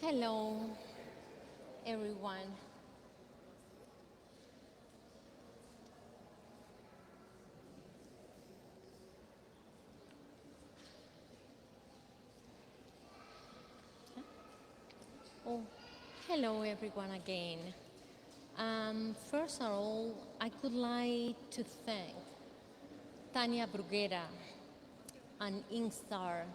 Hello, everyone. Oh, hello, everyone again. First of all, I would like to thank Tania Bruguera and INSTAR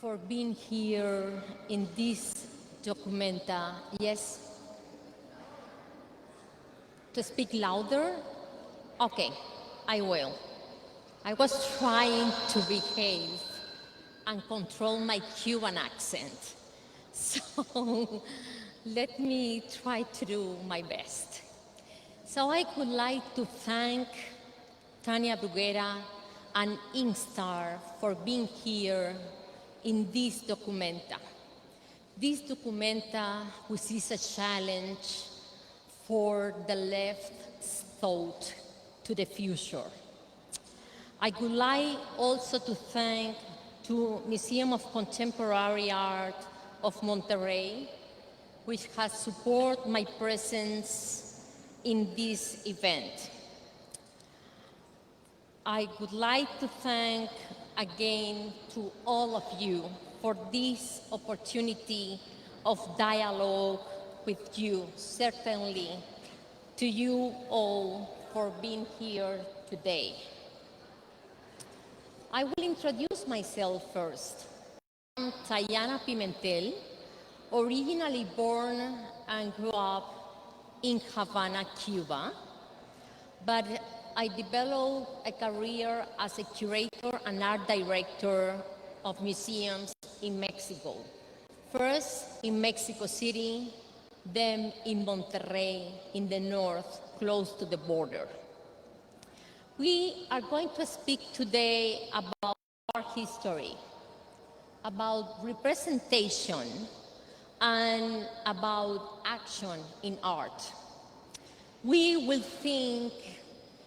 for being here in this documenta. Yes? To speak louder? Okay, I will. I was trying to behave and control my Cuban accent. So let me try to do my best. So I would like to thank Tania Bruguera and INSTAR for being here in this documenta. This documenta, which is a challenge for the left's thought to the future. I would like also to thank the Museum of Contemporary Art of Monterrey, which has supported my presence in this event. I would like to thank again to all of you for this opportunity of dialogue with you, certainly to you all for being here today. I will introduce myself first. I'm Taiyana Pimentel, originally born and grew up in Havana, Cuba, but I developed a career as a curator and art director of museums in Mexico. First in Mexico City, then in Monterrey in the north, close to the border. We are going to speak today about art history, about representation, and about action in art. We will think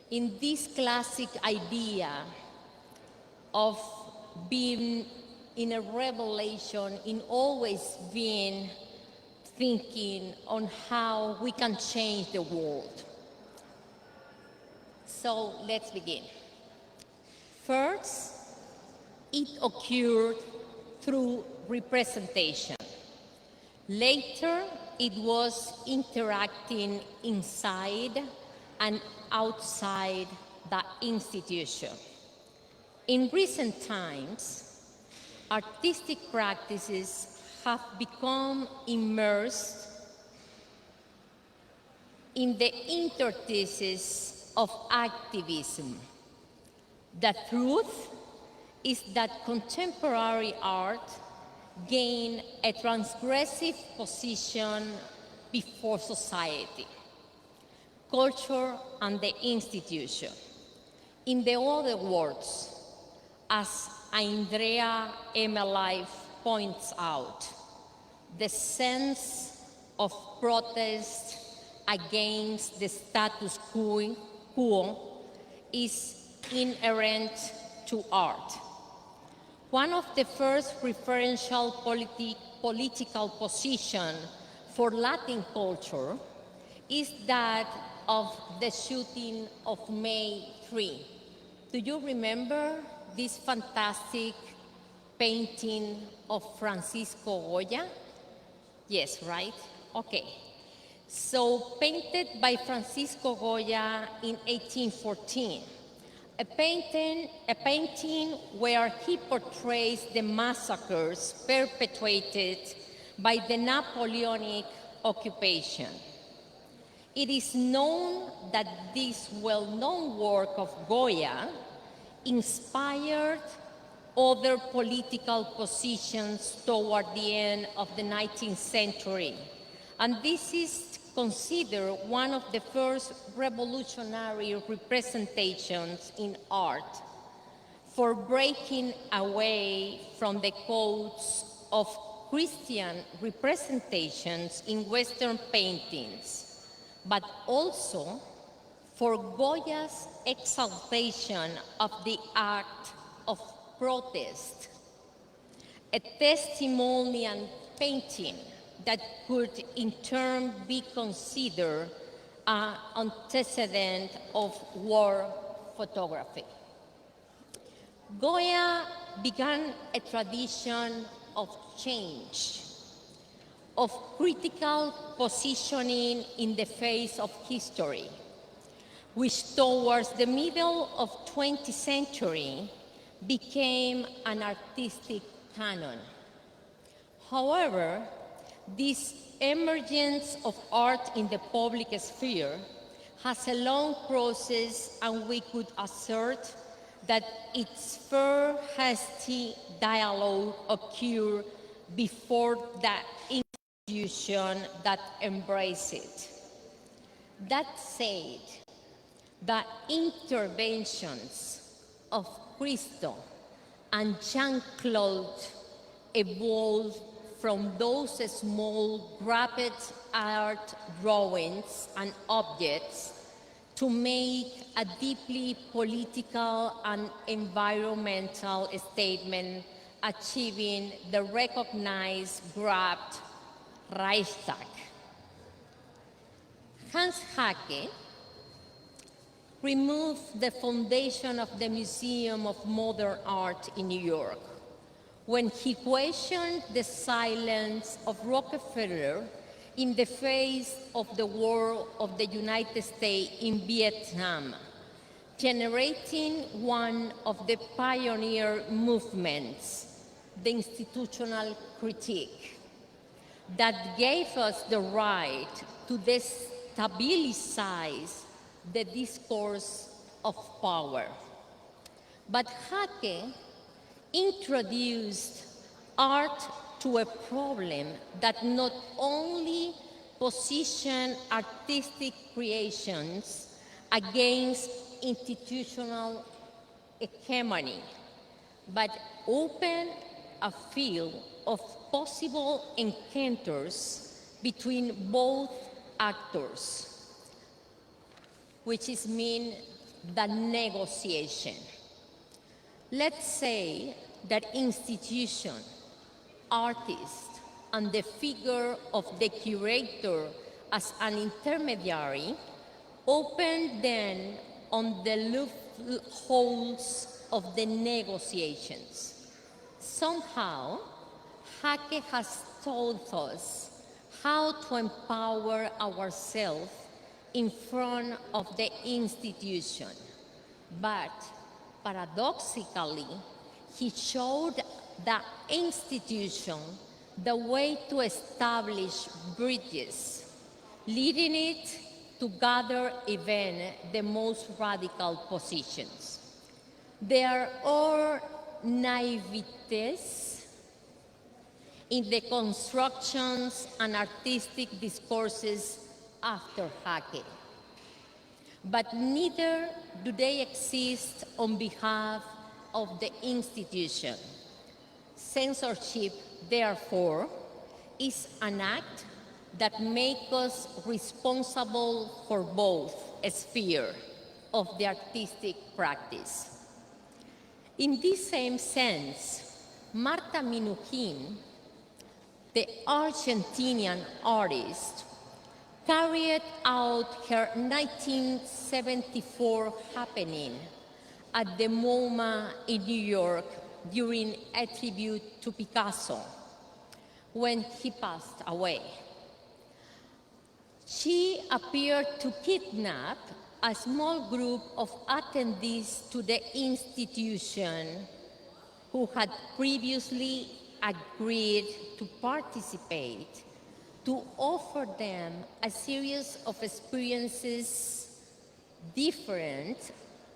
in this classic idea of being in a revelation, in always being thinking on how we can change the world. So let's begin. First, it occurred through representation. Later, it was interacting inside and outside the institution. In recent times, artistic practices have become immersed in the interstices of activism. The truth is that contemporary art gained a transgressive position before society, culture, and the institution. In the other words, as Andrea Emelife points out, the sense of protest against the status quo is inherent to art. One of the first referential political positions for Latin culture is that of the shooting of May 3. Do you remember this fantastic painting of Francisco Goya? Yes, right? Okay. So, painted by Francisco Goya in 1814, a painting where he portrays the massacres perpetrated by the Napoleonic occupation. It is known that this well-known work of Goya inspired other political positions toward the end of the 19th century. And this is considered one of the first revolutionary representations in art for breaking away from the codes of Christian representations in Western paintings, but also for Goya's exaltation of the act of protest, a testimonial painting that could in turn be considered an antecedent of war photography. Goya began a tradition of change, of critical positioning in the face of history, which towards the middle of 20th century became an artistic canon. However, this emergence of art in the public sphere has a long process, and we could assert that its first hasty dialogue occurred before the institution that embraced it. That said, the interventions of Christo and Jean-Claude evolved from those small graphic art drawings and objects to make a deeply political and environmental statement, achieving the recognized grabbed Reichstag. Hans Haacke removed the foundation of the Museum of Modern Art in New York when he questioned the silence of Rockefeller in the face of the war of the United States in Vietnam, generating one of the pioneer movements, the institutional critique, that gave us the right to destabilize the discourse of power. But Haacke introduced art to a problem that not only positioned artistic creations against institutional hegemony, but opened a field of possible encounters between both actors, which is mean the negotiation. Let's say that institution, artist, and the figure of the curator as an intermediary open then on the loopholes of the negotiations. Somehow, Haacke has told us how to empower ourselves in front of the institution. But paradoxically, he showed the institution the way to establish bridges, leading it to gather even the most radical positions. There are naivetes in the constructions and artistic discourses after Haacke, but neither do they exist on behalf of the institution. Censorship, therefore, is an act that makes us responsible for both spheres of the artistic practice. In this same sense, Marta Minujín, the Argentinian artist, carried out her 1974 happening at the MoMA in New York during a tribute to Picasso when he passed away. She appeared to kidnap a small group of attendees to the institution who had previously agreed to participate, to offer them a series of experiences different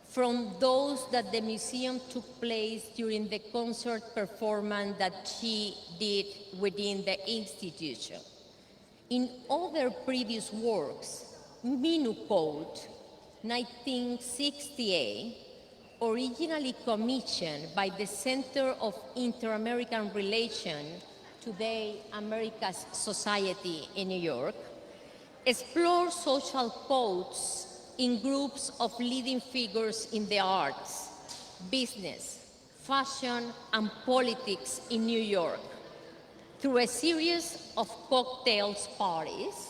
from those that the museum took place during the concert performance that she did within the institution. In other previous works, Minu Code, 1968, originally commissioned by the Center of Inter-American Relations, today America's Society in New York, explores social codes in groups of leading figures in the arts, business, fashion, and politics in New York. through a series of cocktails parties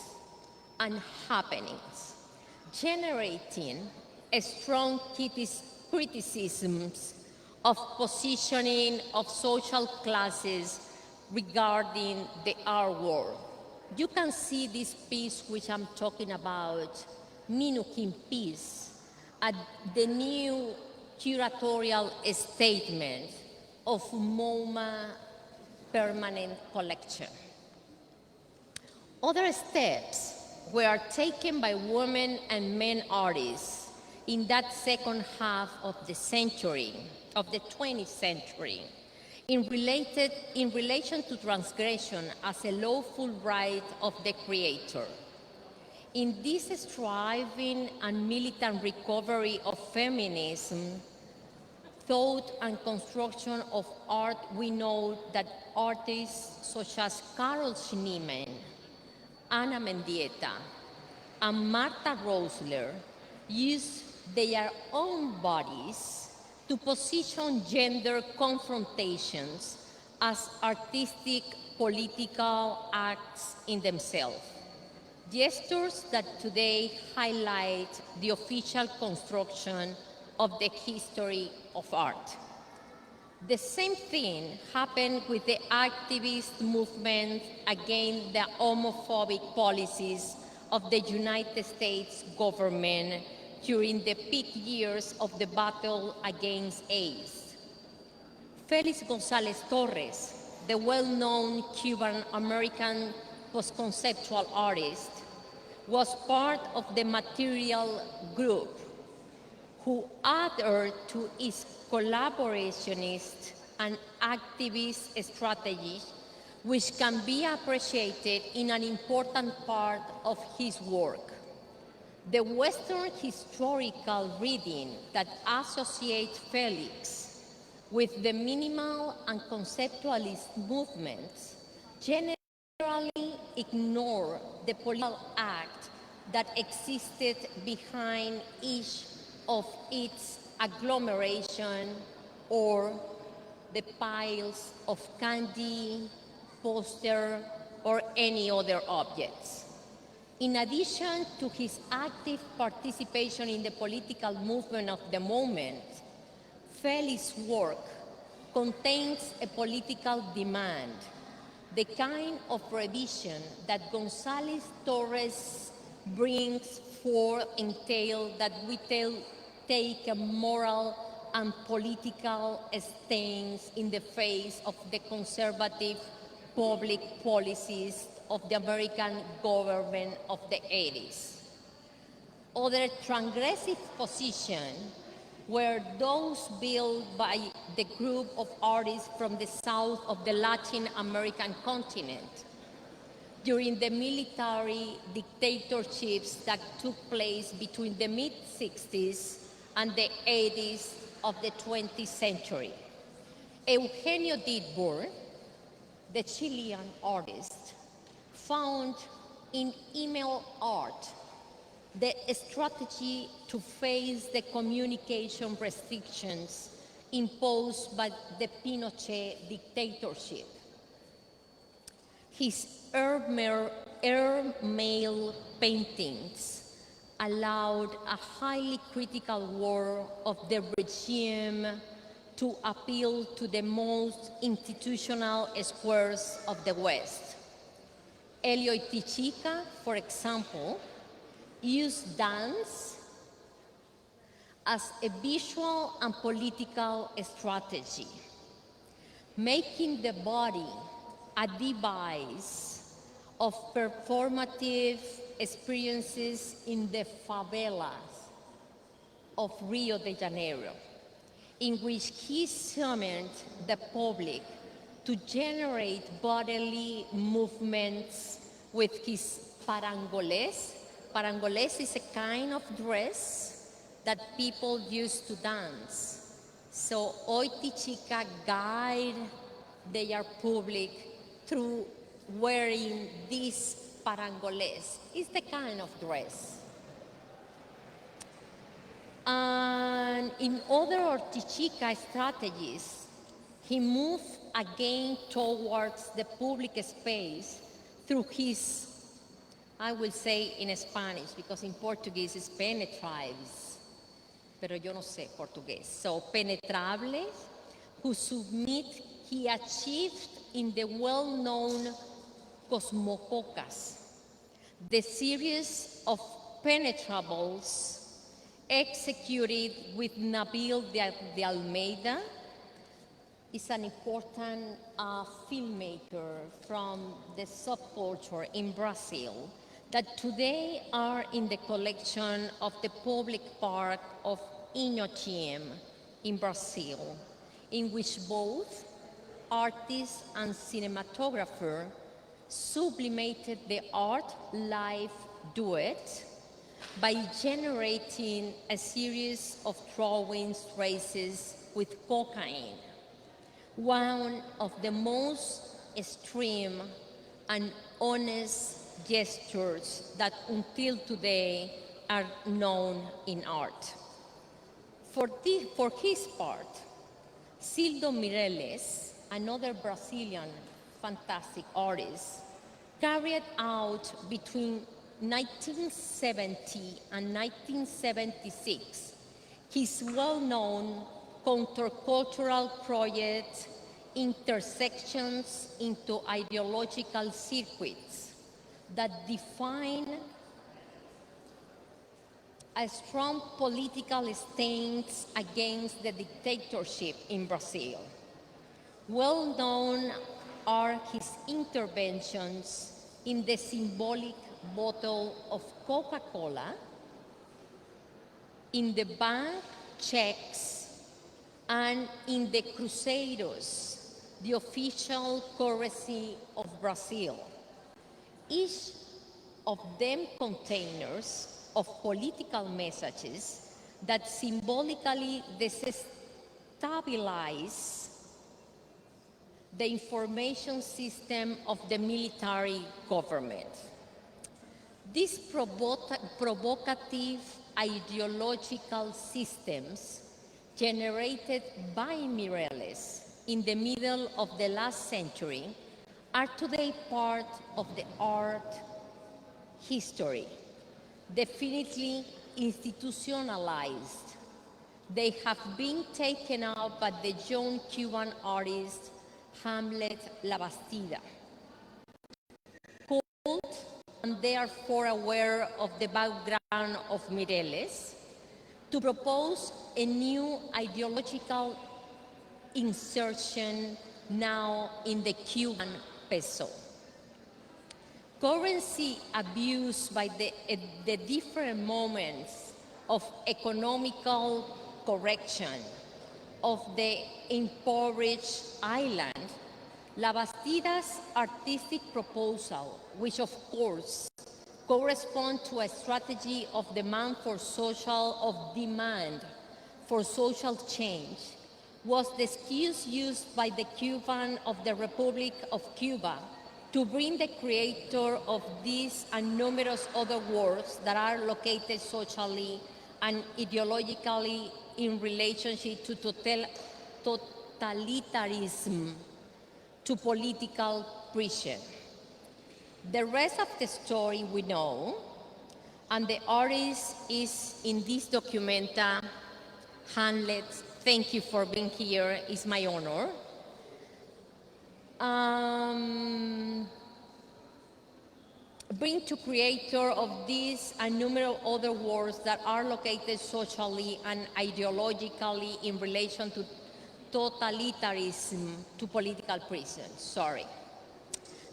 and happenings, generating a strong criticisms of positioning of social classes regarding the art world. You can see this piece which I'm talking about, Minukin piece, at the new curatorial statement of MoMA permanent collection. Other steps were taken by women and men artists in that second half of the century, of the 20th century, in relation to transgression as a lawful right of the creator. In this striving and militant recovery of feminism, thought and construction of art, we know that artists such as Carol Schneemann, Anna Mendieta, and Martha Rosler used their own bodies to position gender confrontations as artistic political acts in themselves. Gestures that today highlight the official construction of the history of art. The same thing happened with the activist movement against the homophobic policies of the United States government during the peak years of the battle against AIDS. Felis Gonzalez Torres, the well-known Cuban-American post-conceptual artist, was part of the material group who adhered to its collaborationist and activist strategies, which can be appreciated in an important part of his work. The Western historical reading that associates Felix with the minimal and conceptualist movements generally ignore the political act that existed behind each of its agglomeration or the piles of candy, poster, or any other objects. In addition to his active participation in the political movement of the moment, Felis' work contains a political demand, the kind of revision that Gonzalez Torres brings forth entail that we take a moral and political stance in the face of the conservative public policies of the American government of the 80s. Other transgressive positions were those built by the group of artists from the south of the Latin American continent during the military dictatorships that took place between the mid-60s and the 80s of the 20th century. Eugenio Dittborn, the Chilean artist, found in email art the strategy to face the communication restrictions imposed by the Pinochet dictatorship. His airmail paintings allowed a highly critical world of the regime to appeal to the most institutional squares of the West. Elio Itichica, for example, used dance as a visual and political strategy, making the body a device of performative experiences in the favelas of Rio de Janeiro, in which he summoned the public to generate bodily movements with his parangoles. Parangoles is a kind of dress that people use to dance. So Oitichica guide their public through wearing these parangoles. It's the kind of dress. And in other Oitichica strategies, he moved again towards the public space through his, I will say in Spanish, because in Portuguese it's penetrables, pero yo no sé Portugués. So, penetrables, who submit he achieved in the well-known Cosmococas, the series of penetrables executed with Nabil de Almeida. Is an important filmmaker from the subculture in Brazil that today are in the collection of the public park of Inhotim in Brazil, in which both artist and cinematographer sublimated the art-life duet by generating a series of drawings traces with cocaine, one of the most extreme and honest gestures that until today are known in art. For his part, Sildo Mireles, another Brazilian fantastic artist, carried out between 1970 and 1976 his well-known countercultural project, Intersections into Ideological Circuits, that define a strong political stance against the dictatorship in Brazil. Well known are his interventions in the symbolic bottle of Coca-Cola, in the bank checks, and in the cruzeiros, the official currency of Brazil. Each of them containers of political messages that symbolically destabilize the information system of the military government. These provocative ideological systems generated by Mireles in the middle of the last century are today part of the art history, definitely institutionalized. They have been taken out by the young Cuban artist Hamlet Labastida, called, and therefore aware of the background of Mireles, to propose a new ideological insertion now in the Cuban peso. Currency abuse by the different moments of economical correction of the impoverished island, Labastida's artistic proposal, which of course correspond to a strategy of demand for social change, was the excuse used by the Cuban of the Republic of Cuba to bring the creator of these and numerous other works that are located socially and ideologically in relationship to totalitarianism, to political prison. The rest of the story we know, and the artist is in this documenta, Hamlet. Thank you for being here, it's my honor. Bring to creator of these and numerous other works that are located socially and ideologically in relation to totalitarianism, to political prison, sorry.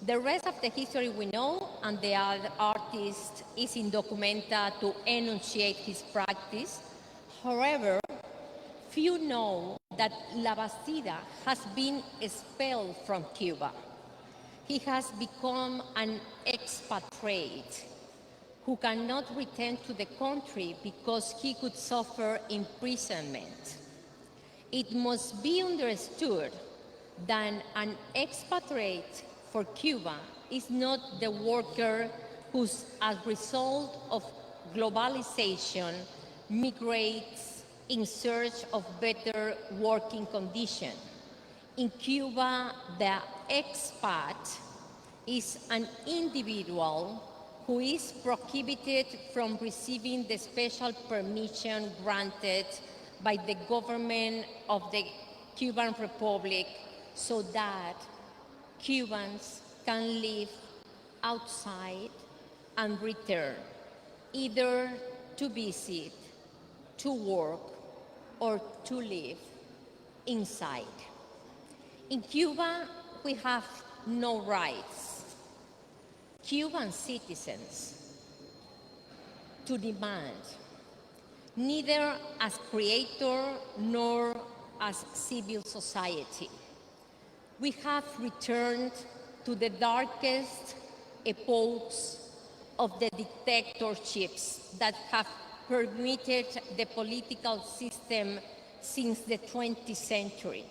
The rest of the history we know, and the artist is in documenta to enunciate his practice. However, few know that Labastida has been expelled from Cuba. He has become an expatriate who cannot return to the country because he could suffer imprisonment. It must be understood that an expatriate for Cuba is not the worker who, as a result of globalization, migrates in search of better working conditions. In Cuba, the expat is an individual who is prohibited from receiving the special permission granted by the government of the Cuban Republic so that Cubans can live outside and return, either to visit, to work, or to live inside. In Cuba, we have no rights. Cuban citizens to demand, neither as creator nor as civil society. We have returned to the darkest epochs of the dictatorships that have permeated the political system since the 20th century.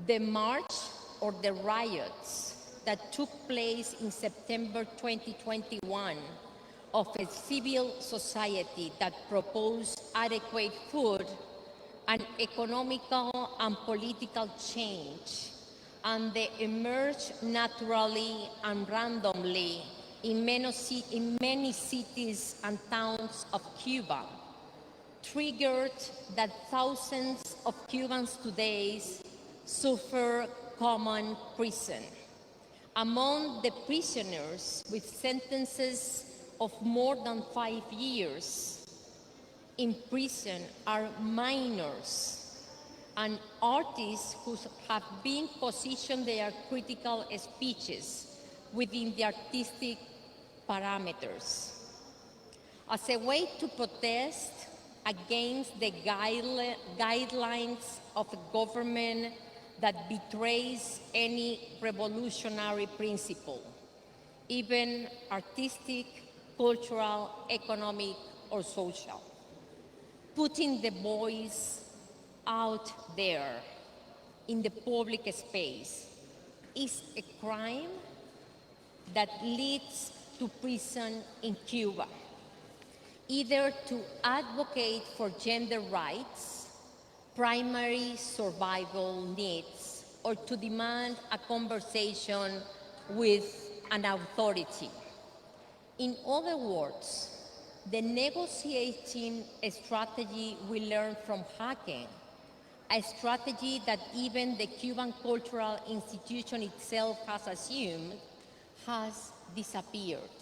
The march or the riots that took place in September 2021 of a civil society that proposed adequate food and economical and political change, and they emerged naturally and randomly in many cities and towns of Cuba, triggered that thousands of Cubans today suffer common prison. Among the prisoners with sentences of more than 5 years in prison are minors and artists who have been positioned their critical speeches within the artistic parameters. As a way to protest against the guidelines of a government that betrays any revolutionary principle, even artistic, cultural, economic, or social. Putting the voice out there in the public space is a crime that leads to prison in Cuba, either to advocate for gender rights, primary survival needs, or to demand a conversation with an authority. In other words, the negotiating strategy we learned from hacking, a strategy that even the Cuban Cultural Institution itself has assumed, has disappeared.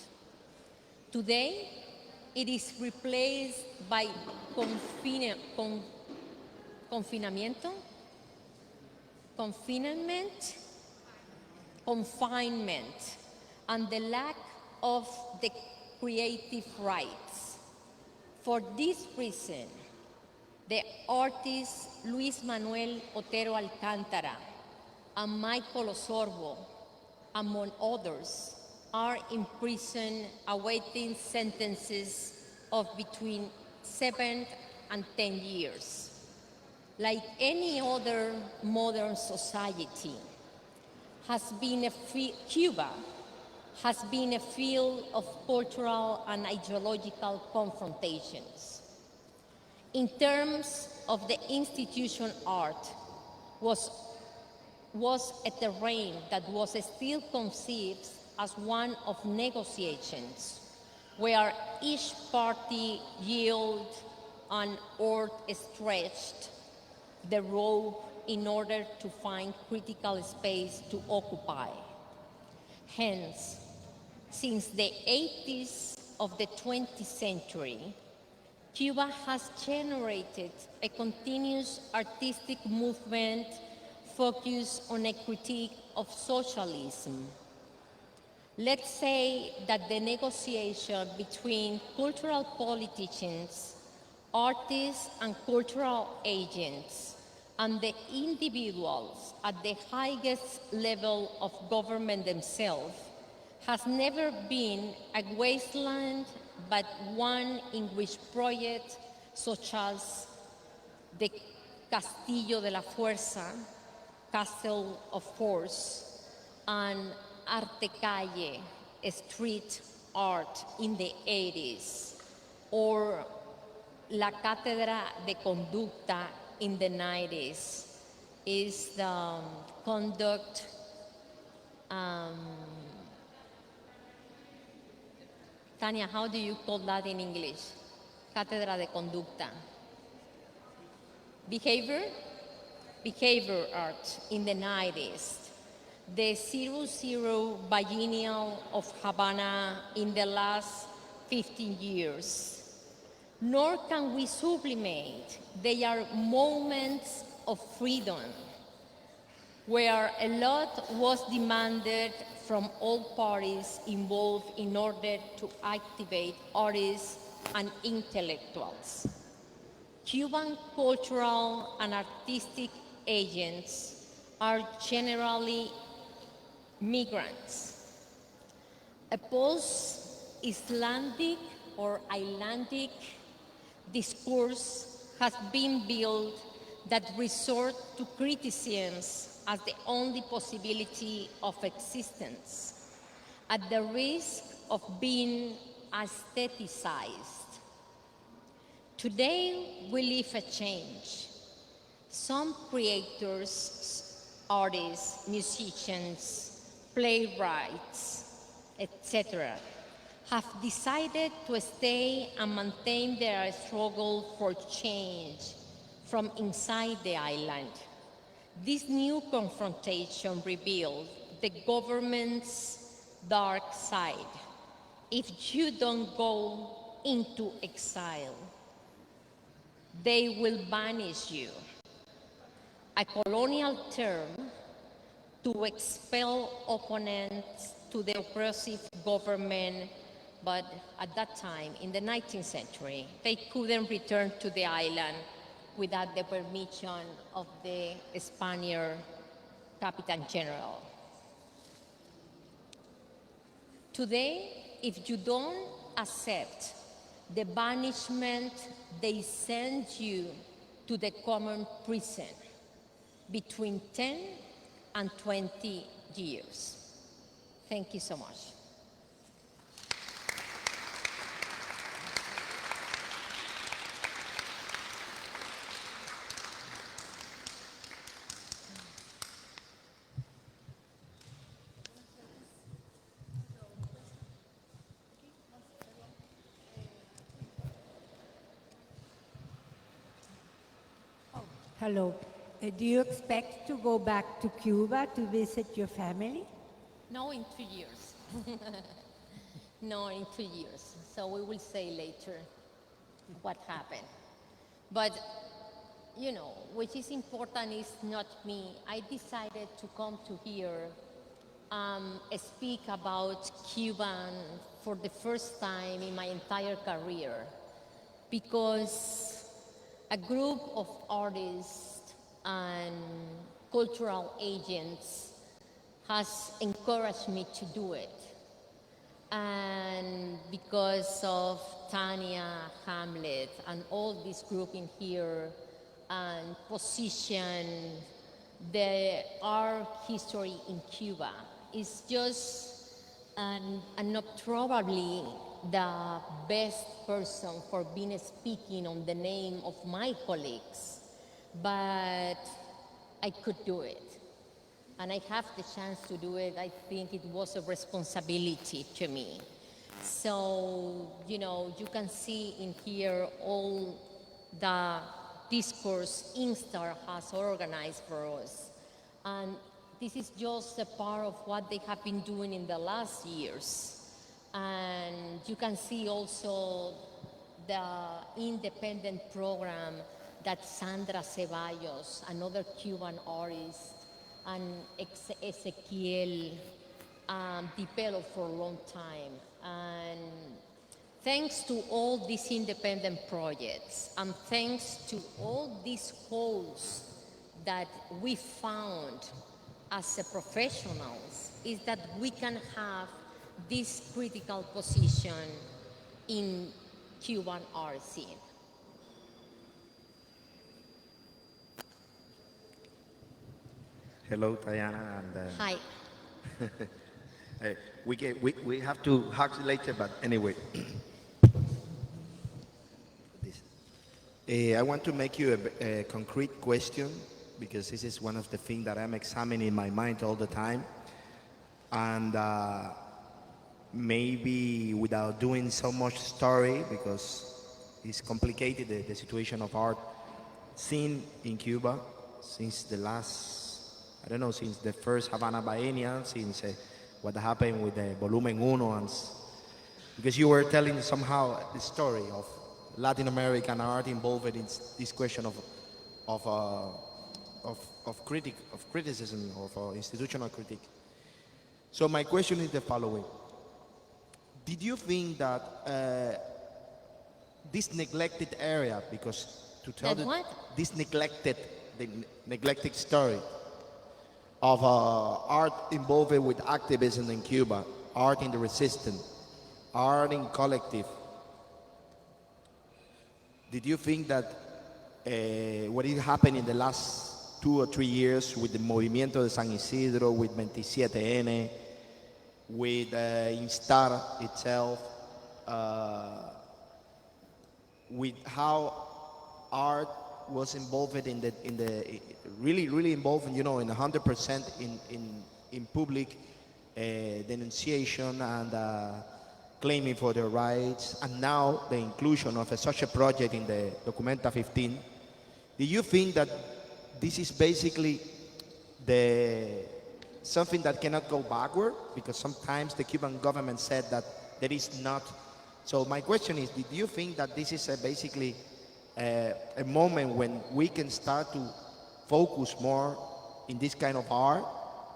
Today, it is replaced by confinement, and the lack of the creative rights. For this reason, the artists Luis Manuel Otero Alcántara and Michael Osorbo, among others, are in prison awaiting sentences of between 7 and 10 years. Like any other modern society, Cuba has been a field of cultural and ideological confrontations. In terms of the institution, art was a terrain that was still conceived as one of negotiations, where each party yielded and or stretched the rope in order to find critical space to occupy. Hence, since the 80s of the 20th century, Cuba has generated a continuous artistic movement focused on a critique of socialism. Let's say that the negotiation between cultural politicians, artists, and cultural agents, and the individuals at the highest level of government themselves has never been a wasteland, but one in which projects such as the Castillo de la Fuerza, Castle of Force, and Arte Calle, street art in the 80s, or La Cátedra de Conducta in the 90s, is the conduct, Tania, how do you call that in English? Cátedra de conducta. Behavior art in the 90s. The 00 biennial of Havana in the last 15 years. Nor can we sublimate. They are moments of freedom where a lot was demanded from all parties involved in order to activate artists and intellectuals. Cuban cultural and artistic agents are generally migrants. A post-Islamic or Icelandic discourse has been built that resort to criticisms as the only possibility of existence, at the risk of being aestheticized. Today, we live a change. Some creators, artists, musicians, playwrights, etc., have decided to stay and maintain their struggle for change from inside the island. This new confrontation revealed the government's dark side. If you don't go into exile, they will banish you. A colonial term to expel opponents to the oppressive government, but at that time, in the 19th century, they couldn't return to the island without the permission of the Spaniard Captain General. Today, if you don't accept the banishment, they send you to the common prison between 10 and 20 years. Thank you so much. Hello. Do you expect to go back to Cuba to visit your family? No, in 2 years. No, in 2 years. So we will say later what happened. But, you know, which is important is not me. I decided to come to here, speak about Cuban for the first time in my entire career, because a group of artists and cultural agents has encouraged me to do it. And because of Tania, Hamlet, and all this group in here, and position the art history in Cuba, is just not probably the best person for being speaking on the name of my colleagues, but I could do it. And I have the chance to do it. I think it was a responsibility to me. So, you know, you can see in here all the discourse INSTAR has organized for us. And this is just a part of what they have been doing in the last years. And you can see also the independent program that Sandra Ceballos, another Cuban artist, and Ezequiel developed for a long time. And thanks to all these independent projects, and thanks to all these holes that we found as a professionals, is that we can have this critical position in Cuban art scene. Hello, Taiyana, and Hi. we have to hug later, but anyway. I want to make you a concrete question because this is one of the things that I'm examining in my mind all the time. And maybe without doing so much story, because it's complicated, the situation of art scene in Cuba since the last, I don't know, since the first Havana Biennial, since what happened with the Volumen Uno, because you were telling somehow the story of Latin American art involved in this question of criticism, of institutional critique. So my question is the following: did you think that this neglected area, because to tell That what? this the neglected story of art involved with activism in Cuba, art in the resistance, art in collective, did you think that what is happening in the last 2 or 3 years with the Movimiento de San Isidro, with 27N, with INSTAR itself, with how art was involved in the really involved, in 100% in public denunciation and claiming for their rights, and now the inclusion of such a project in the Documenta 15. Do you think that this is basically something that cannot go backward? Because sometimes the Cuban government said that there is not. So my question is, do you think that this is basically a moment when we can start to focus more in this kind of art?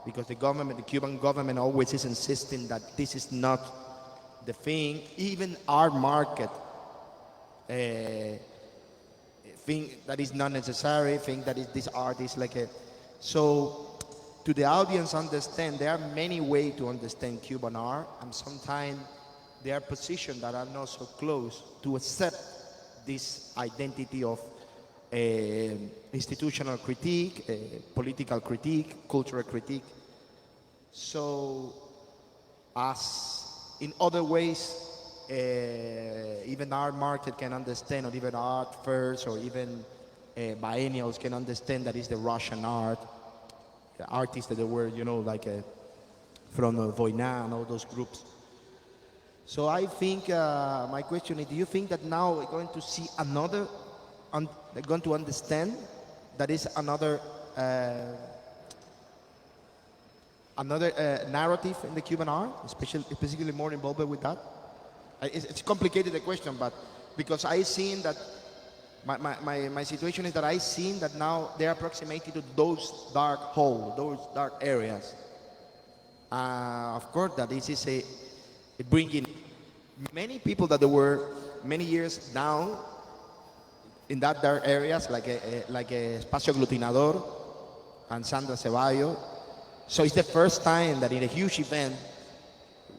Because the Cuban government always is insisting that this is not the thing. Even art market think that is not necessary, think that this art is like a... So to the audience understand, there are many ways to understand Cuban art, and sometimes there are positions that are not so close to accept this identity of institutional critique, political critique, cultural critique. So as in other ways, even art market can understand, or even art fairs, or even biennials can understand that is the Russian art, the artists that were, like from Voina and all those groups. So I think my question is: do you think that now we're going to see they're going to understand that is another narrative in the Cuban art, especially more involved with that? It's complicated, the question, but because I seen that my situation is that I seen that now they're approximated to those dark holes, those dark areas. Of course, that this is bringing many people that there were many years down in that dark areas, like Espacio Aglutinador and Sandra Ceballos. So it's the first time that in a huge event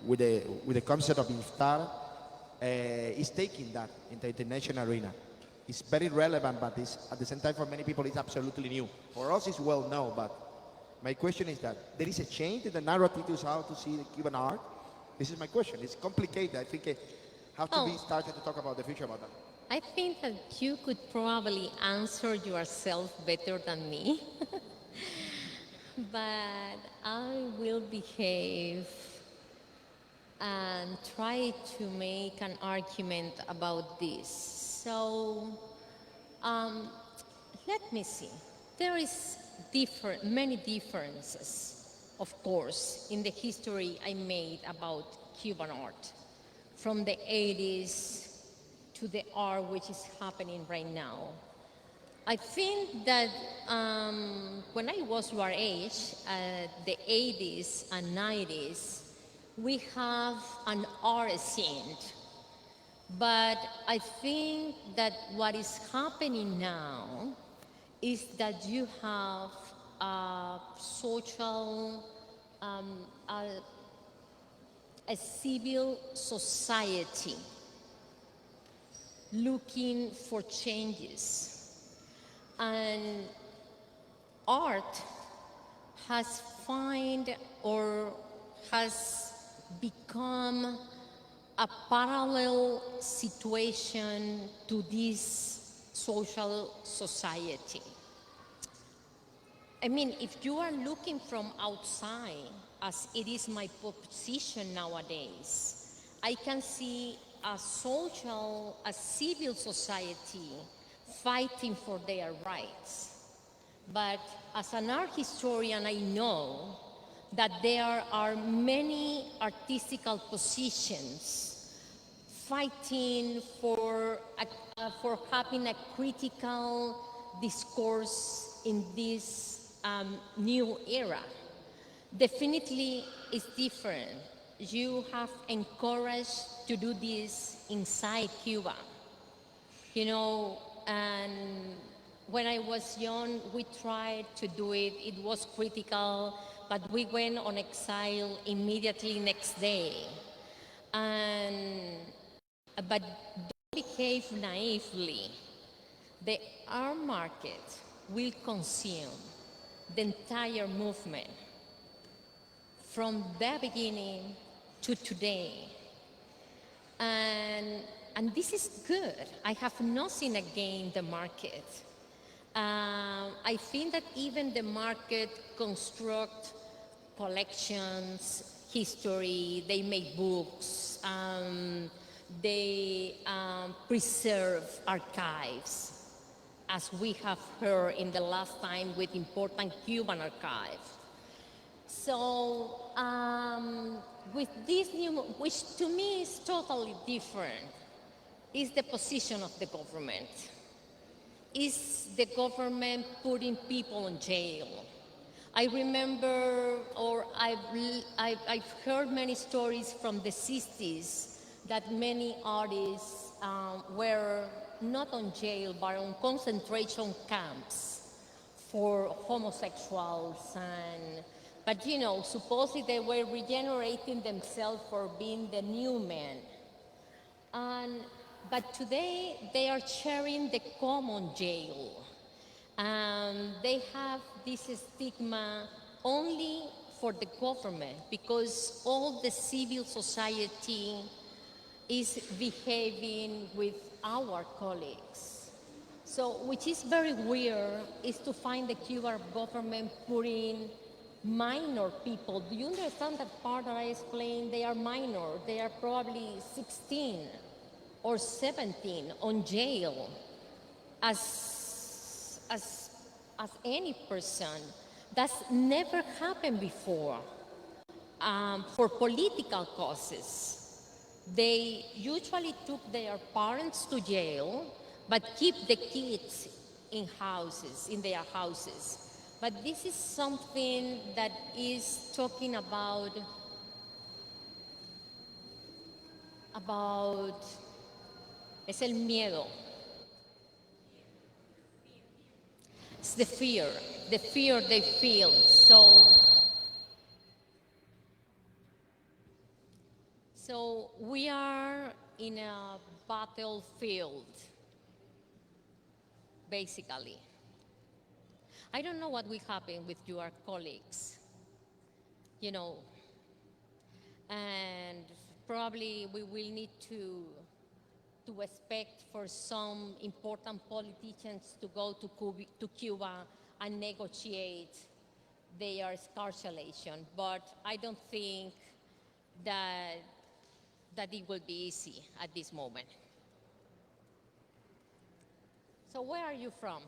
with the concept of INSTAR is taking that in the international arena. It's very relevant, but it's, at the same time, for many people, it's absolutely new. For us, it's well known, but my question is that there is a change in the narrative to how to see the Cuban art. This is my question. It's complicated. I think it have to be started to talk about the future about that. I think that you could probably answer yourself better than me. But I will behave and try to make an argument about this. So, let me see. There is many differences, of course, in the history I made about Cuban art, from the 80s to the art which is happening right now. I think that when I was your age, the 80s and 90s, we have an art scene. But I think that what is happening now is that you have a social, a civil society looking for changes. And art has become a parallel situation to this social society. I mean, if you are looking from outside, as it is my position nowadays, I can see a social, a civil society fighting for their rights. But as an art historian, I know that there are many artistical positions fighting for having a critical discourse in this new era. Definitely it's different. You have encouraged to do this inside Cuba. You know, and when I was young, we tried to do it. It was critical, but we went on exile immediately next day. But don't behave naively. The art market will consume the entire movement from the beginning to today. And this is good. I have nothing against the market. I think that even the market construct collections, history, they make books, they preserve archives, as we have heard in the last time with important Cuban archives. So with this new, which to me is totally different, is the position of the government. Is the government putting people in jail? I remember, or I've heard many stories from the 60s that many artists were not on jail, but on concentration camps for homosexuals. But you know, supposedly they were regenerating themselves for being the new men. But today they are sharing the common jail. They have this stigma only for the government because all the civil society is behaving with our colleagues. So, which is very weird, is to find the Cuban government putting minor people. Do you understand that part that I explained? They are minor. They are probably 16 or 17 on jail as any person. That's never happened before for political causes. They usually took their parents to jail, but keep the kids in houses, in their houses. But this is something that is talking about es el miedo. It's the fear they feel. So we are in a battlefield, basically. I don't know what will happen with your colleagues, you know, and probably we will need to expect for some important politicians to go to Cuba and negotiate their scarcelation. But I don't think that it will be easy at this moment. So where are you from?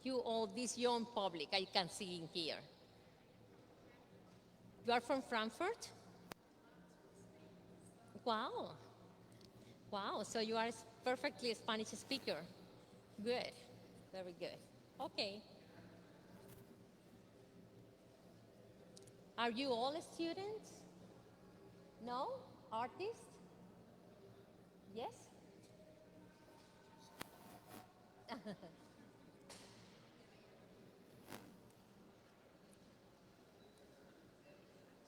You all, this young public I can see in here. You are from Frankfurt? Wow. Wow, so you are perfectly a Spanish speaker. Good, very good. Okay. Are you all students? No? Artists? Yes?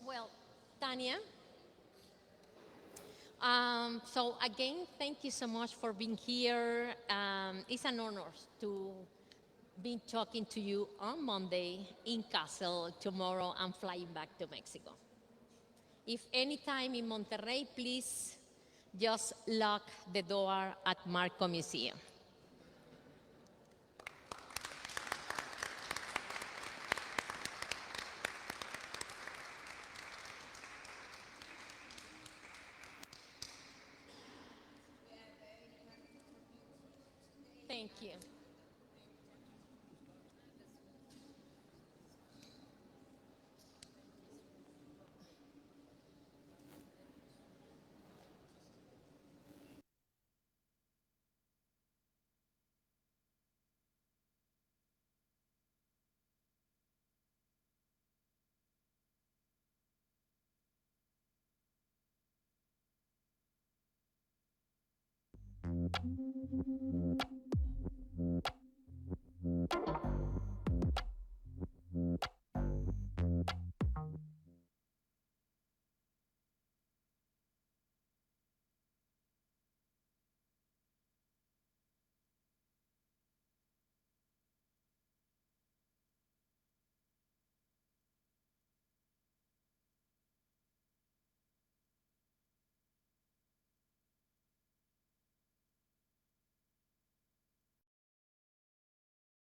Well, Tania, so again, thank you so much for being here. It's an honor to be talking to you on Monday in Castle. Tomorrow I'm flying back to Mexico. If any time in Monterrey, please just lock the door at Marco Museum. Thank you.